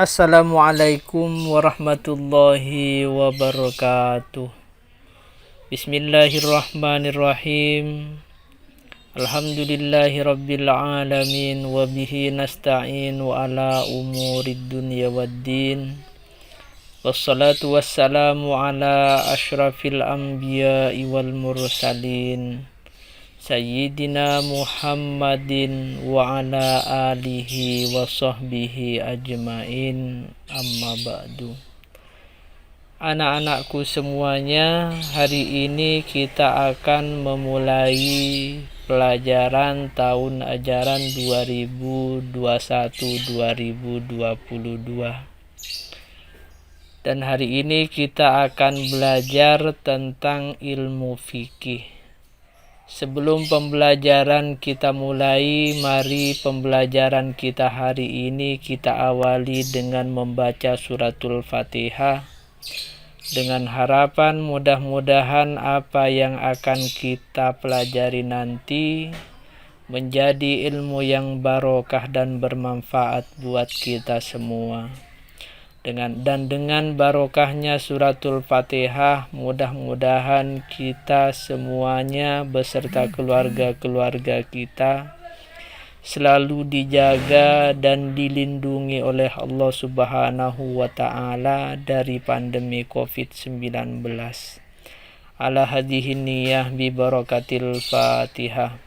Assalamualaikum warahmatullahi wabarakatuh. Bismillahirrahmanirrahim. Alhamdulillahi rabbil alamin. Wabihi nasta'in wa ala umurid dunya waddin. Wassalatu wassalamu ala ashrafil anbiya'i wal mursalin, Sayyidina Muhammadin wa ala alihi wa sahbihi ajmain, amma ba'du. Anak-anakku semuanya, hari ini kita akan memulai pelajaran tahun ajaran 2021-2022. Dan hari ini kita akan belajar tentang ilmu fikih. Sebelum pembelajaran kita mulai, mari pembelajaran kita hari ini kita awali dengan membaca suratul Fatihah, dengan harapan mudah-mudahan apa yang akan kita pelajari nanti menjadi ilmu yang barokah dan bermanfaat buat kita semua. Dengan barokahnya suratul Fatihah, mudah-mudahan kita semuanya beserta keluarga-keluarga kita selalu dijaga dan dilindungi oleh Allah Subhanahu wa Ta'ala dari pandemi COVID-19. Ala hadhihi niyah bi barakatil Fatihah.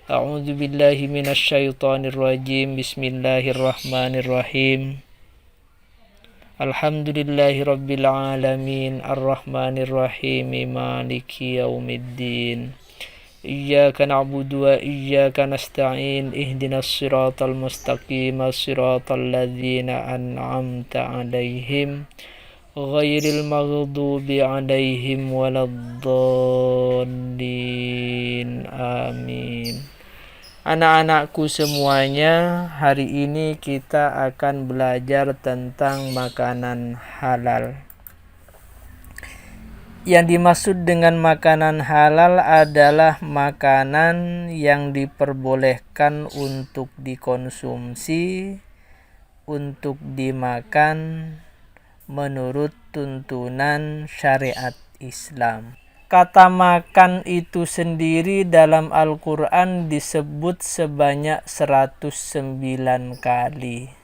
A'udzu billahi minasyaitonir rajim. Bismillahirrahmanirrahim. Alhamdulillahi rabbil alamin, arrahmanirrahim, maliki yaumiddin. Iyyaka na'budu wa iyyaka nasta'in, ihdinas siratal mustaqim, siratal ladzina an'amta 'alaihim, ghairil maghdubi 'alaihim waladdallin. Amin. Anak-anakku semuanya, hari ini kita akan belajar tentang makanan halal. Yang dimaksud dengan makanan halal adalah makanan yang diperbolehkan untuk dikonsumsi, untuk dimakan menurut tuntunan syariat Islam. Kata makan itu sendiri dalam Al-Quran disebut sebanyak 109 kali.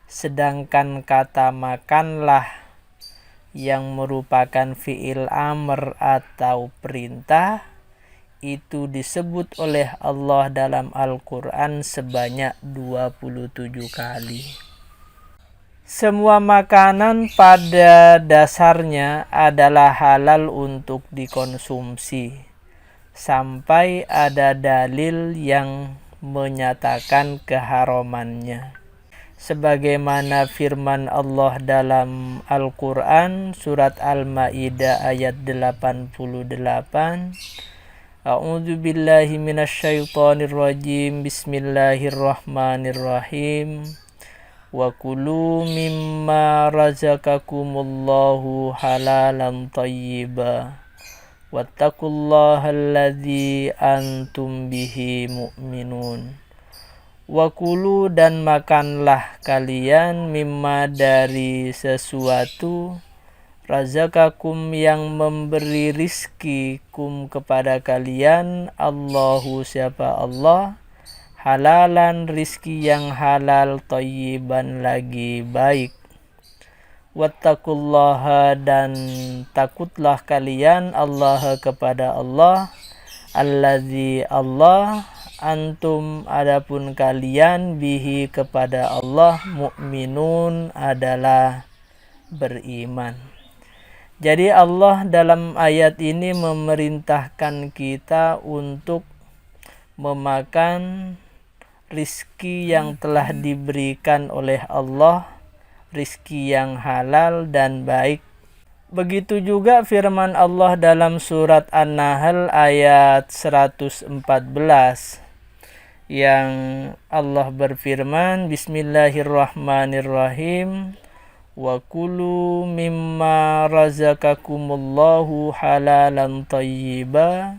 Sedangkan kata makanlah yang merupakan fi'il amr atau perintah itu disebut oleh Allah dalam Al-Quran sebanyak 27 kali. Semua makanan pada dasarnya adalah halal untuk dikonsumsi sampai ada dalil yang menyatakan keharamannya. Sebagaimana firman Allah dalam Al-Quran surat Al-Ma'idah ayat 88. A'udzu billahi minasyaitonir rajim. Bismillahirrahmanirrahim. Wa kulu mimma razaqakumullahu halalan thayyiba wattaqullaha alladzi antum bihi mu'minun. Wa kulu, dan makanlah kalian, mimma, dari sesuatu, razaqakum, yang memberi rizki, kum, kepada kalian, Allahu, siapa Allah, halalan, rizki yang halal, thayyiban, lagi baik. Wattaqullaha, dan takutlah kalian Allah, kepada Allah, alladzi, Allah, antum, adapun kalian, bihi, kepada Allah, mu'minun, adalah beriman. Jadi Allah dalam ayat ini memerintahkan kita untuk memakan rizki yang telah diberikan oleh Allah, rizki yang halal dan baik. Begitu juga firman Allah dalam surat An-Nahl ayat 114 yang Allah berfirman, Bismillahirrahmanirrahim. Wa kulu mimma razaqakumullahu halalan thayyiba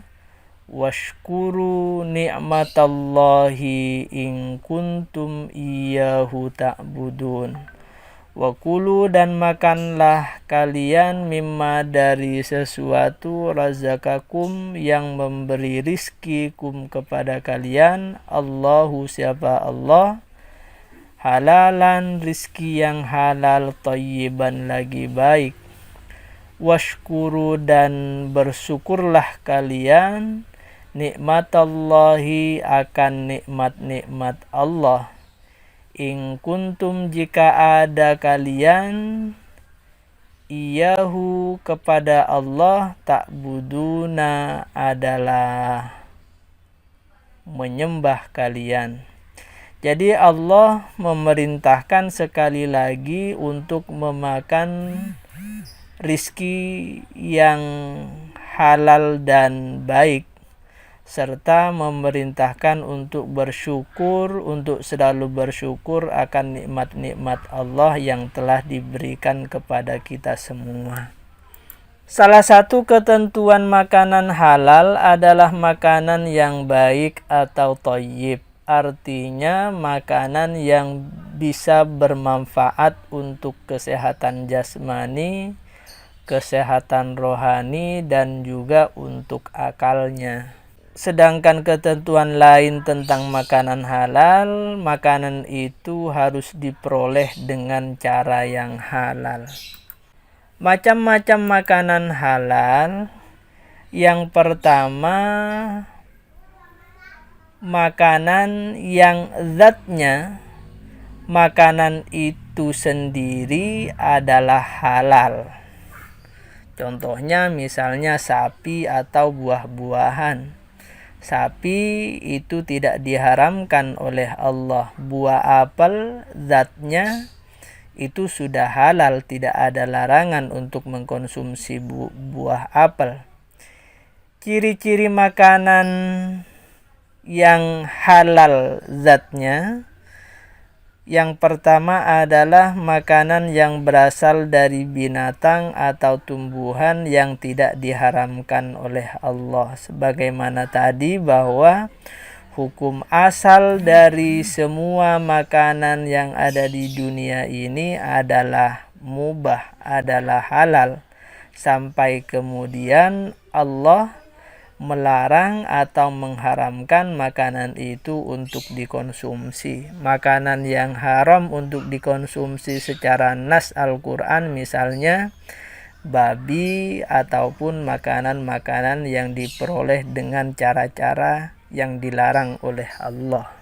washkuru ni'matallahi in kuntum iyyahu ta'budun. Wa kulu dan makanlah kalian mimma dari sesuatu razaqakum yang memberi rizki kum kepada kalian. Allahu siapa Allah. Halalan rizki yang halal thayyiban lagi baik. Washkuru dan bersyukurlah kalian nikmatallahi akan nikmat-nikmat Allah. In kuntum jika ada kalian iyahu kepada Allah ta'buduna adalah menyembah kalian. Jadi Allah memerintahkan sekali lagi untuk memakan rizki yang halal dan baik, serta memerintahkan untuk bersyukur, untuk selalu bersyukur akan nikmat-nikmat Allah yang telah diberikan kepada kita semua. Salah satu ketentuan makanan halal adalah makanan yang baik atau thayyib. Artinya makanan yang bisa bermanfaat untuk kesehatan jasmani, kesehatan rohani, dan juga untuk akalnya. Sedangkan ketentuan lain tentang makanan halal, makanan itu harus diperoleh dengan cara yang halal. Macam-macam makanan halal. Yang pertama, makanan yang zatnya makanan itu sendiri adalah halal. Contohnya misalnya sapi atau buah-buahan. Sapi itu tidak diharamkan oleh Allah. Buah apel zatnya itu sudah halal, tidak ada larangan untuk mengkonsumsi buah apel. Ciri-ciri makanan yang halal zatnya, yang pertama adalah makanan yang berasal dari binatang atau tumbuhan yang tidak diharamkan oleh Allah. Sebagaimana tadi bahwa hukum asal dari semua makanan yang ada di dunia ini adalah mubah, adalah halal. Sampai kemudian Allah melarang atau mengharamkan makanan itu untuk dikonsumsi. Makanan yang haram untuk dikonsumsi secara nas Al-Quran misalnya babi ataupun makanan-makanan yang diperoleh dengan cara-cara yang dilarang oleh Allah.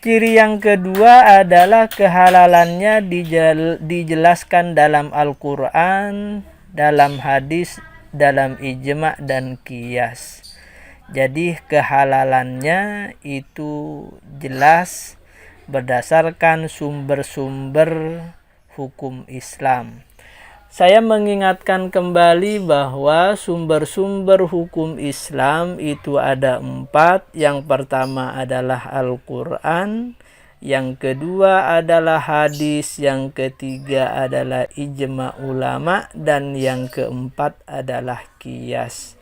Ciri yang kedua adalah kehalalannya dijelaskan dalam Al-Quran, dalam hadis, dalam ijma' dan qiyas. Jadi kehalalannya itu jelas berdasarkan sumber-sumber hukum Islam. Saya mengingatkan kembali bahwa sumber-sumber hukum Islam itu ada 4. Yang pertama adalah Al-Quran, yang kedua adalah hadis, yang ketiga adalah ijma ulama, dan yang keempat adalah qiyas.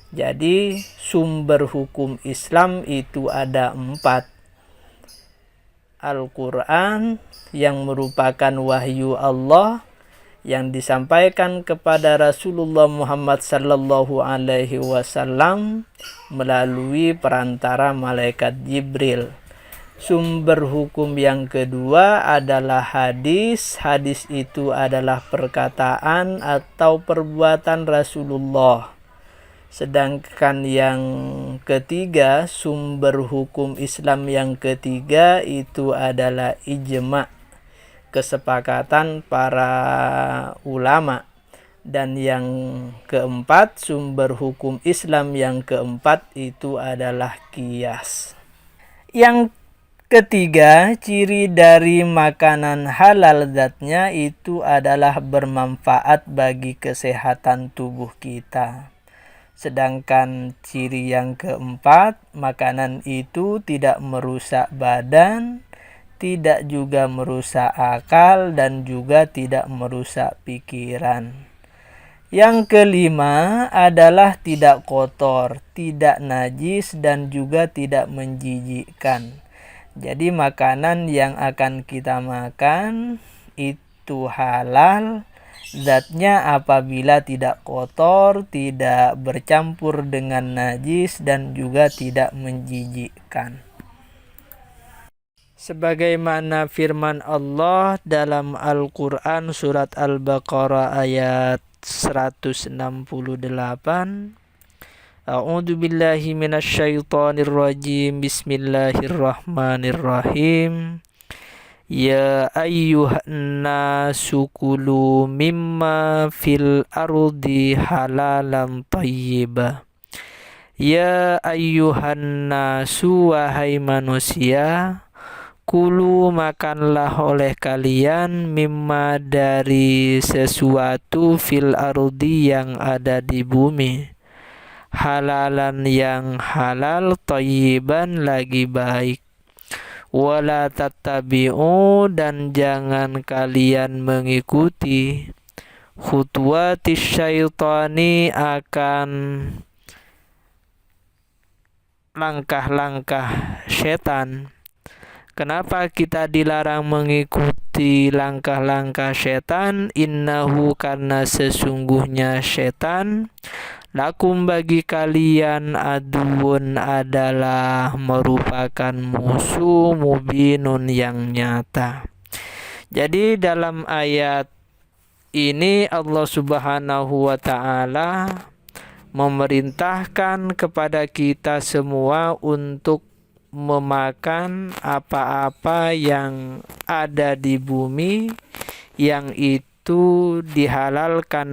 Jadi sumber hukum Islam itu ada 4. Al-Quran yang merupakan wahyu Allah yang disampaikan kepada Rasulullah Muhammad sallallahu alaihi wasallam melalui perantara malaikat Jibril. Sumber hukum yang kedua adalah hadis. Hadis itu adalah perkataan atau perbuatan Rasulullah. Sedangkan yang ketiga, sumber hukum Islam yang ketiga itu adalah ijma', kesepakatan para ulama. Dan yang keempat, sumber hukum Islam yang keempat itu adalah qiyas. Yang ketiga, ciri dari makanan halal zatnya itu adalah bermanfaat bagi kesehatan tubuh kita. Sedangkan ciri yang keempat, makanan itu tidak merusak badan, tidak juga merusak akal, dan juga tidak merusak pikiran. Yang kelima adalah tidak kotor, tidak najis, dan juga tidak menjijikkan. Jadi makanan yang akan kita makan itu halal zatnya apabila tidak kotor, tidak bercampur dengan najis, dan juga tidak menjijikkan. Sebagaimana firman Allah dalam Al-Quran surat Al-Baqarah ayat 168. A'udzu billahi minasyaitonir rajim. Bismillahirrahmanirrahim. Ya ayyuhan nasu kulu mimma fil ardi halalan thayyibah. Ya ayyuhan nasu, wahai manusia, kulu makanlah oleh kalian mimma dari sesuatu fil ardi yang ada di bumi, halalan yang halal, thayyiban lagi baik. Wala tattabi'u, dan jangan kalian mengikuti khutuwatis syaitani, akan langkah-langkah setan. Kenapa kita dilarang mengikuti langkah-langkah setan? Innahu, karena sesungguhnya setan, lakum bagi kalian, aduun adalah merupakan musuh, mubinun yang nyata. Jadi dalam ayat ini Allah Subhanahu wa ta'ala memerintahkan kepada kita semua untuk memakan apa-apa yang ada di bumi yang itu dihalalkan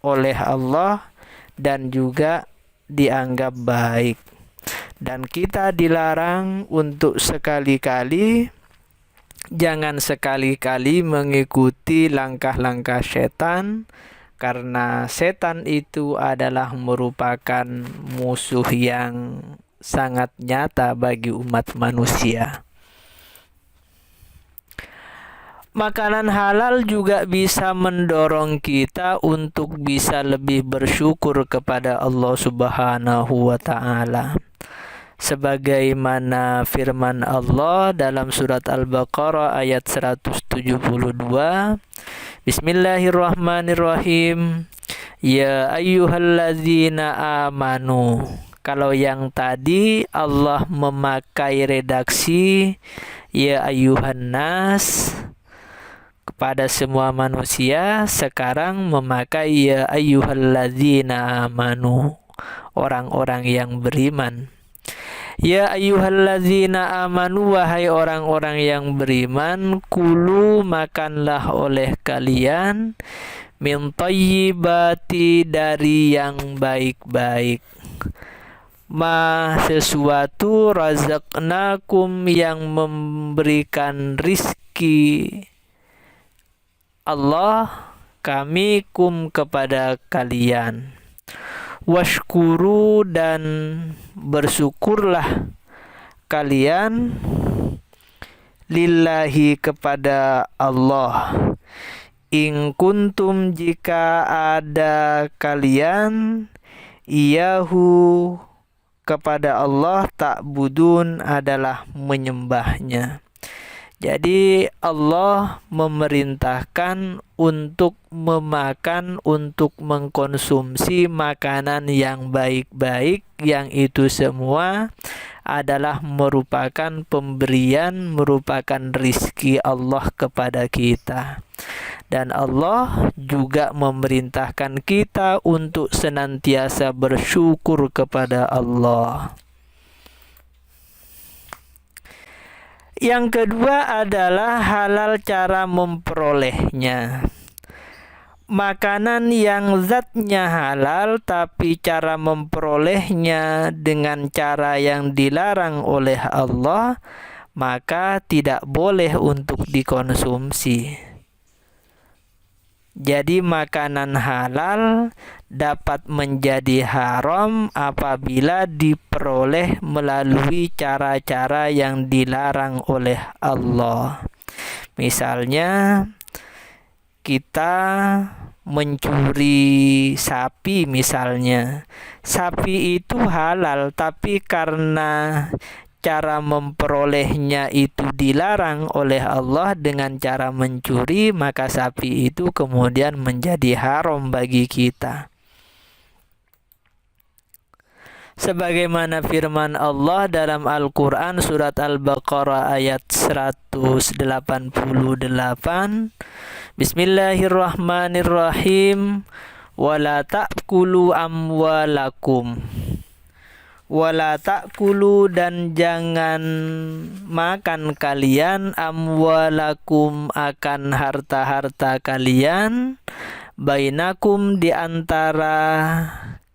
oleh Allah dan juga dianggap baik. Dan kita dilarang untuk jangan sekali-kali mengikuti langkah-langkah setan, karena setan itu adalah merupakan musuh yang sangat nyata bagi umat manusia. Makanan halal juga bisa mendorong kita untuk bisa lebih bersyukur kepada Allah Subhanahu wa ta'ala. Sebagaimana firman Allah dalam surat Al-Baqarah ayat 172. Bismillahirrahmanirrahim. Ya ayyuhalladzina amanu. Kalau yang tadi Allah memakai redaksi ya ayyuhan nas kepada semua manusia, sekarang memakai ya ayyuhalladzina amanu, orang-orang yang beriman. Ya ayyuhalladzina amanu, wahai orang-orang yang beriman, kulu makanlah oleh kalian min thayyibati, dari yang baik-baik, ma sesuatu, razaqnakum yang memberikan rizki Allah kami kum kepada kalian. Washkuru, dan bersyukurlah kalian lillahi kepada Allah. In kuntum, jika ada kalian, iyahu kepada Allah, ta'budun adalah menyembahnya. Jadi Allah memerintahkan untuk memakan, untuk mengkonsumsi makanan yang baik-baik, yang itu semua adalah merupakan pemberian, merupakan rizki Allah kepada kita. Dan Allah juga memerintahkan kita untuk senantiasa bersyukur kepada Allah. Yang kedua adalah halal cara memperolehnya. Makanan yang zatnya halal tapi cara memperolehnya dengan cara yang dilarang oleh Allah, maka tidak boleh untuk dikonsumsi. Jadi makanan halal dapat menjadi haram apabila diperoleh melalui cara-cara yang dilarang oleh Allah. Misalnya kita mencuri sapi misalnya. Sapi itu halal, tapi karena cara memperolehnya itu dilarang oleh Allah dengan cara mencuri, maka sapi itu kemudian menjadi haram bagi kita. Sebagaimana firman Allah dalam Al-Quran surat Al-Baqarah ayat 188, Bismillahirrahmanirrahim, wala ta'kulu amwalakum, wala ta'kulu, dan jangan makan kalian, amwalakum, akan harta-harta kalian, bainakum, di antara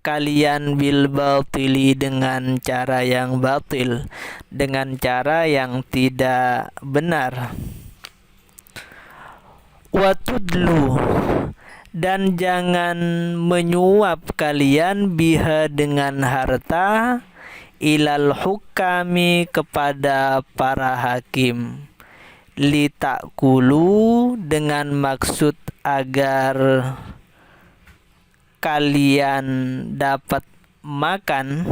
kalian, bil batili, dengan cara yang batil, dengan cara yang tidak benar. Watudlu, dan jangan menyuap kalian, biha, dengan harta, ilal hukami, kepada para hakim, litakulu, dengan maksud agar kalian dapat makan,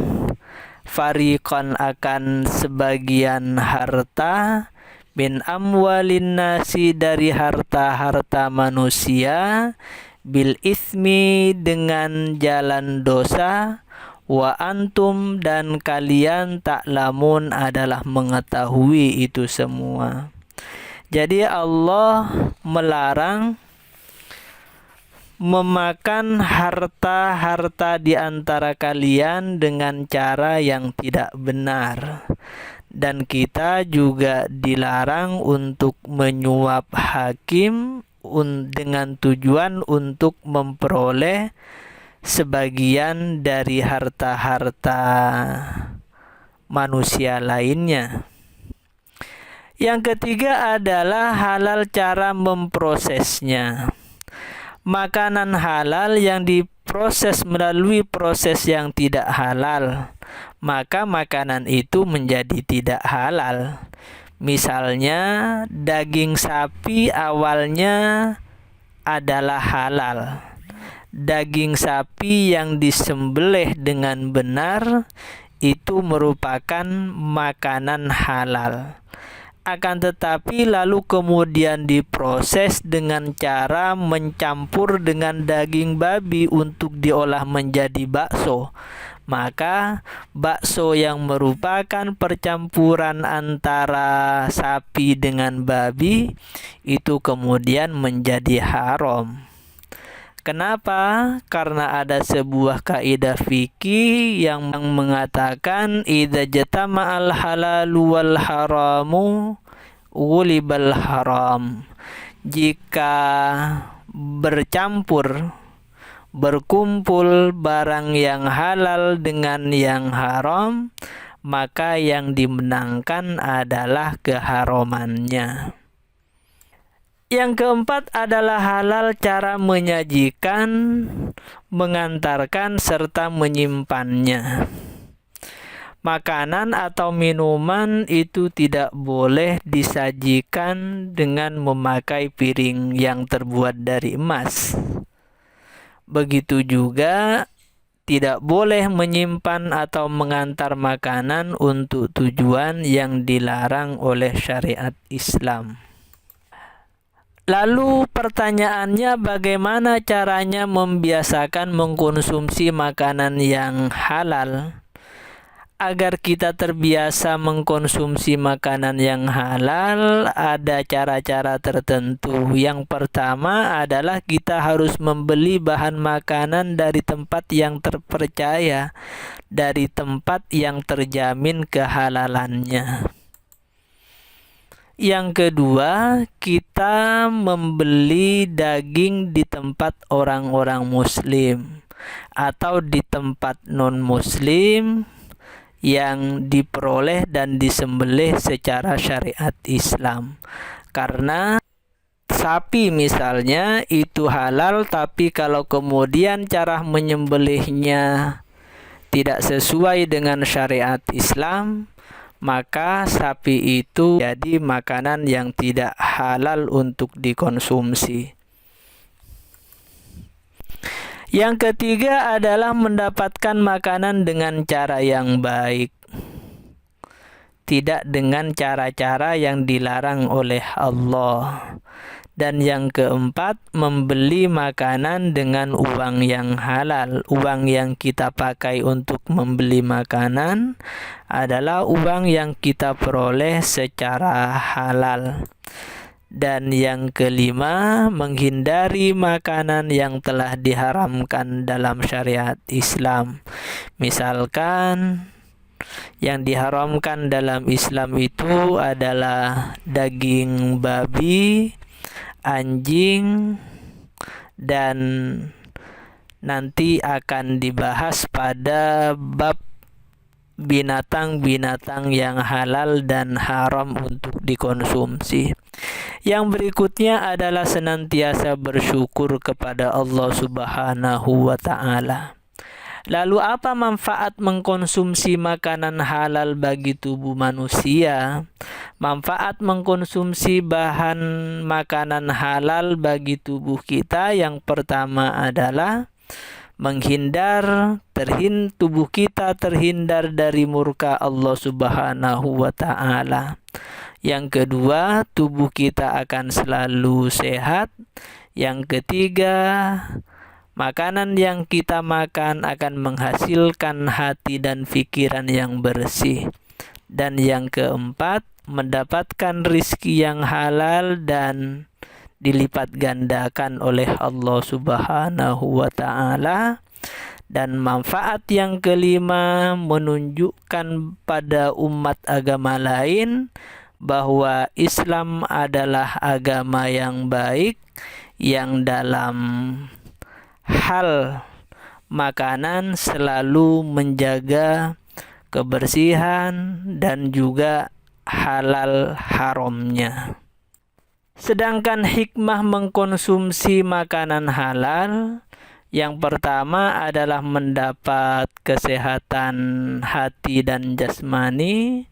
fariqan, akan sebagian harta, min amwalin nasi, dari harta-harta manusia, bil ismi, dengan jalan dosa, wa antum, dan kalian, ta'lamun, adalah mengetahui itu semua. Jadi Allah melarang memakan harta-harta di antara kalian dengan cara yang tidak benar. Dan kita juga dilarang untuk menyuap hakim dengan tujuan untuk memperoleh sebagian dari harta-harta manusia lainnya. Yang ketiga adalah halal cara memprosesnya. Makanan halal yang diproses melalui proses yang tidak halal, maka makanan itu menjadi tidak halal. Misalnya daging sapi awalnya adalah halal. Daging sapi yang disembelih dengan benar itu merupakan makanan halal. Akan tetapi lalu kemudian diproses dengan cara mencampur dengan daging babi untuk diolah menjadi bakso. Maka bakso yang merupakan percampuran antara sapi dengan babi itu kemudian menjadi haram. Kenapa? Karena ada sebuah kaidah fikih yang mengatakan idza jatama'al halalu wal haramu ghulibal haram. Jika berkumpul barang yang halal dengan yang haram, maka yang dimenangkan adalah keharamannya. Yang keempat adalah halal cara menyajikan, mengantarkan, serta menyimpannya. Makanan atau minuman itu tidak boleh disajikan dengan memakai piring yang terbuat dari emas. Begitu juga tidak boleh menyimpan atau mengantar makanan untuk tujuan yang dilarang oleh syariat Islam. Lalu pertanyaannya, bagaimana caranya membiasakan mengkonsumsi makanan yang halal? Agar kita terbiasa mengkonsumsi makanan yang halal, ada cara-cara tertentu. Yang pertama adalah kita harus membeli bahan makanan dari tempat yang terpercaya, dari tempat yang terjamin kehalalannya. Yang kedua, kita membeli daging di tempat orang-orang muslim atau di tempat non-muslim yang diperoleh dan disembelih secara syariat Islam. Karena sapi misalnya itu halal, tapi kalau kemudian cara menyembelihnya tidak sesuai dengan syariat Islam, maka sapi itu jadi makanan yang tidak halal untuk dikonsumsi. Yang ketiga adalah mendapatkan makanan dengan cara yang baik. tidak dengan cara-cara yang dilarang oleh Allah. Dan yang keempat, membeli makanan dengan uang yang halal. Uang yang kita pakai untuk membeli makanan adalah uang yang kita peroleh secara halal. Dan yang kelima, menghindari makanan yang telah diharamkan dalam syariat Islam. Misalkan yang diharamkan dalam Islam itu adalah daging babi, anjing, dan nanti akan dibahas pada bab binatang-binatang yang halal dan haram untuk dikonsumsi. Yang berikutnya adalah senantiasa bersyukur kepada Allah Subhanahu wa Ta'ala. Lalu apa manfaat mengkonsumsi makanan halal bagi tubuh manusia? Manfaat mengkonsumsi bahan makanan halal bagi tubuh kita yang pertama adalah tubuh kita terhindar dari murka Allah Subhanahu wa Ta'ala. Yang kedua, tubuh kita akan selalu sehat. Yang ketiga, makanan yang kita makan akan menghasilkan hati dan pikiran yang bersih. Dan yang keempat, mendapatkan rizki yang halal dan dilipat gandakan oleh Allah Subhanahu wa Ta'ala. Dan manfaat yang kelima, menunjukkan pada umat agama lain bahwa Islam adalah agama yang baik, yang dalam hal makanan selalu menjaga kebersihan dan juga halal haramnya. Sedangkan hikmah mengkonsumsi makanan halal, yang pertama adalah mendapat kesehatan hati dan jasmani.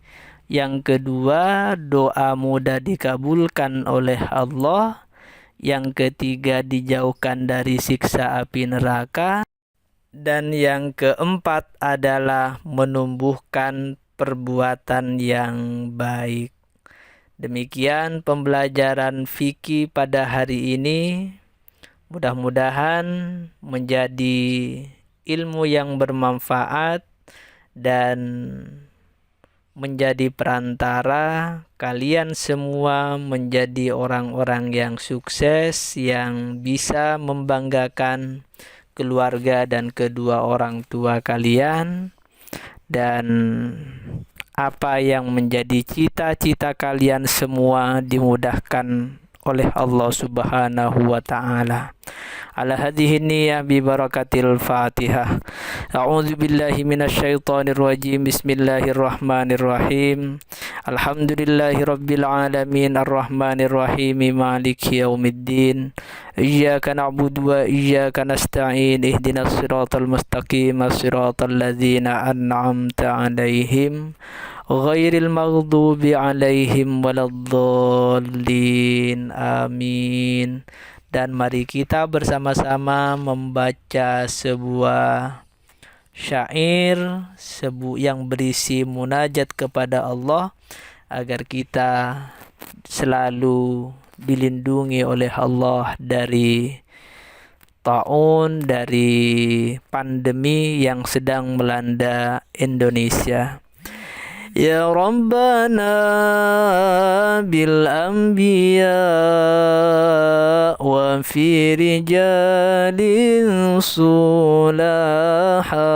Yang kedua, doa mudah dikabulkan oleh Allah. Yang ketiga, dijauhkan dari siksa api neraka. Dan yang keempat adalah menumbuhkan perbuatan yang baik. Demikian pembelajaran fikih pada hari ini. Mudah-mudahan menjadi ilmu yang bermanfaat dan menjadi perantara kalian semua menjadi orang-orang yang sukses, yang bisa membanggakan keluarga dan kedua orang tua kalian, dan apa yang menjadi cita-cita kalian semua dimudahkan oleh Allah Subhanahu wa Ta'ala. Ala hadhihi niyyah bi barakatil Fatihah. A'udzu billahi minasyaitonir rajim. Bismillahirrahmanirrahim. Alhamdulillahi rabbil alamin arrahmanir rahim maliki yaumiddin. Iyyaka na'budu wa iyyaka nasta'in. Ihdinas siratal mustaqim, siratal ladzina an'amta 'alaihim ghairil maghdubi 'alaihim waladdallin. Amin. Dan mari kita bersama-sama membaca sebuah syair yang berisi munajat kepada Allah agar kita selalu dilindungi oleh Allah dari taun, dari pandemi yang sedang melanda Indonesia. Ya Rabbana bil anbiya wa fi rijalin sulaha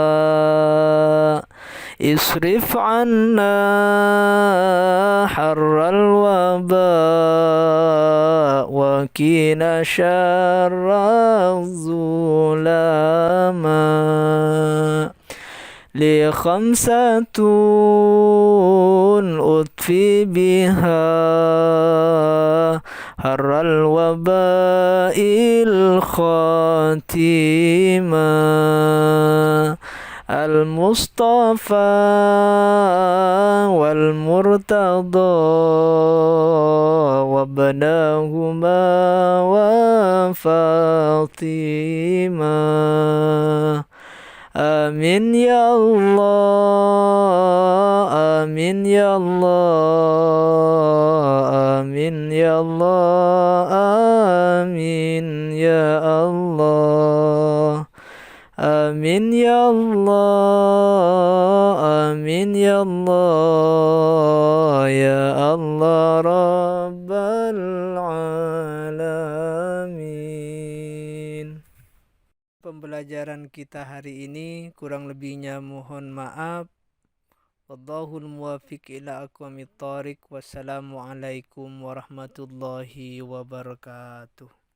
isrif anna harral waba wa qina syarraz zulama li khamsatun utfi biha harral wabail khatima al-Mustafa wal Murtada wa banahuma wa Fatimah. Amin ya Allah, Amin ya Allah, amin ya Allah, amin ya Allah. Amin ya Allah, amin ya Allah, ya Allah Rabbal Alamin. Pembelajaran kita hari ini kurang lebihnya mohon maaf. Wallahul muwaffiq ila aqwamit thoriq. Wassalamualaikum warahmatullahi wabarakatuh.